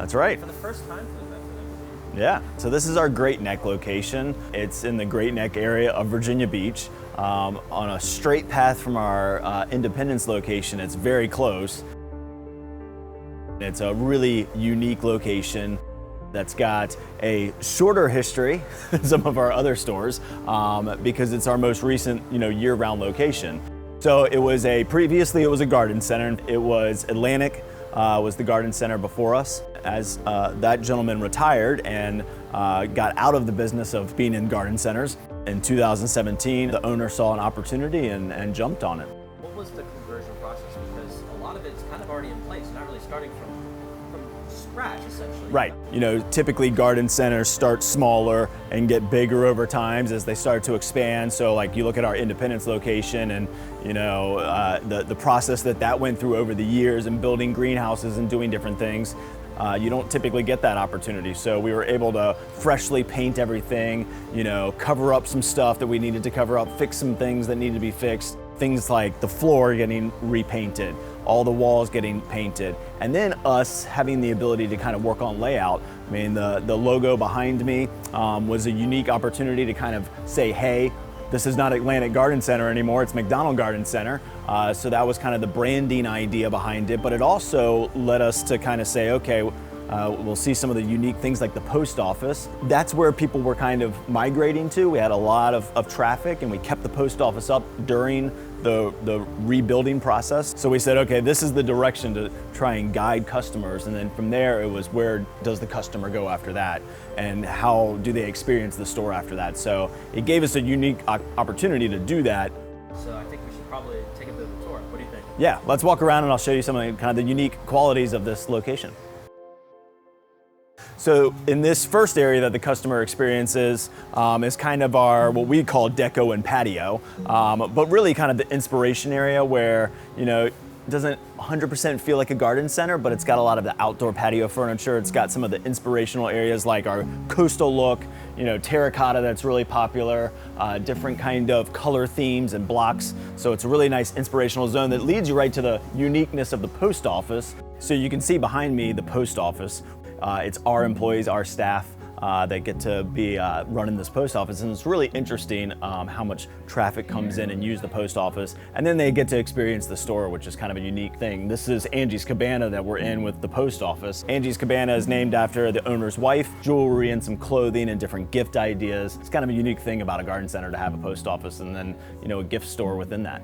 That's right. For the first time for the Method, I believe. Yeah, so this is our Great Neck location. It's in the Great Neck area of Virginia Beach. On a straight path from our Independence location. It's very close. It's a really unique location that's got a shorter history than some of our other stores because it's our most recent, year-round location. So previously it was a garden center. It was Atlantic was the garden center before us. As that gentleman retired and got out of the business of being in garden centers in 2017, the owner saw an opportunity and jumped on it. What was the conversion process? Because a lot of it's kind of already in place, not really starting from scratch, essentially. Right. Typically garden centers start smaller and get bigger over time as they start to expand. So like you look at our Independence location and the process that went through over the years and building greenhouses and doing different things. You don't typically get that opportunity. So we were able to freshly paint everything, cover up some stuff that we needed to cover up, fix some things that needed to be fixed. Things like the floor getting repainted, all the walls getting painted, and then us having the ability to kind of work on layout. I mean, the logo behind me was a unique opportunity to kind of say, hey, this is not Atlantic Garden Center anymore, it's McDonald Garden Center. So that was kind of the branding idea behind it, but it also led us to kind of say, okay, we'll see some of the unique things like the post office. That's where people were kind of migrating to. We had a lot of traffic and we kept the post office up during the rebuilding process. So we said, okay, this is the direction to try and guide customers. And then from there, it was where does the customer go after that? And how do they experience the store after that? So it gave us a unique opportunity to do that. So I think we should probably take a bit of a tour. What do you think? Yeah, let's walk around and I'll show you some of the kind of the unique qualities of this location. So in this first area that the customer experiences is kind of our, what we call deco and patio, but really kind of the inspiration area where, it doesn't 100% feel like a garden center, but it's got a lot of the outdoor patio furniture. It's got some of the inspirational areas like our coastal look, terracotta that's really popular, different kind of color themes and blocks. So it's a really nice inspirational zone that leads you right to the uniqueness of the post office. So you can see behind me the post office. It's our employees, our staff that get to be running this post office, and it's really interesting how much traffic comes in and use the post office, and then they get to experience the store, which is kind of a unique thing. This is Angie's Cabana that we're in with the post office. Angie's Cabana is named after the owner's wife, jewelry and some clothing and different gift ideas. It's kind of a unique thing about a garden center to have a post office and then a gift store within that.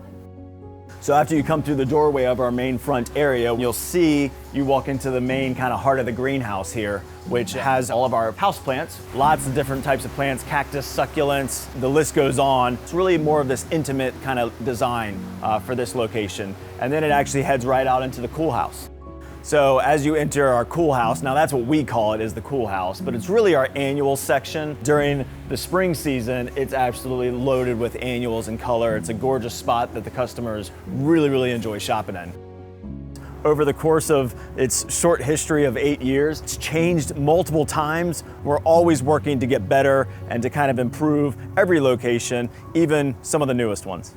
So after you come through the doorway of our main front area, you'll see you walk into the main kind of heart of the greenhouse here, which has all of our house plants, lots of different types of plants, cactus, succulents, the list goes on. It's really more of this intimate kind of design for this location. And then it actually heads right out into the cool house. So as you enter our cool house, now that's what we call it, is the cool house, but it's really our annual section. During the spring season, it's absolutely loaded with annuals and color. It's a gorgeous spot that the customers really enjoy shopping in. Over the course of its short history of 8 years, it's changed multiple times. We're always working to get better and to kind of improve every location, even some of the newest ones.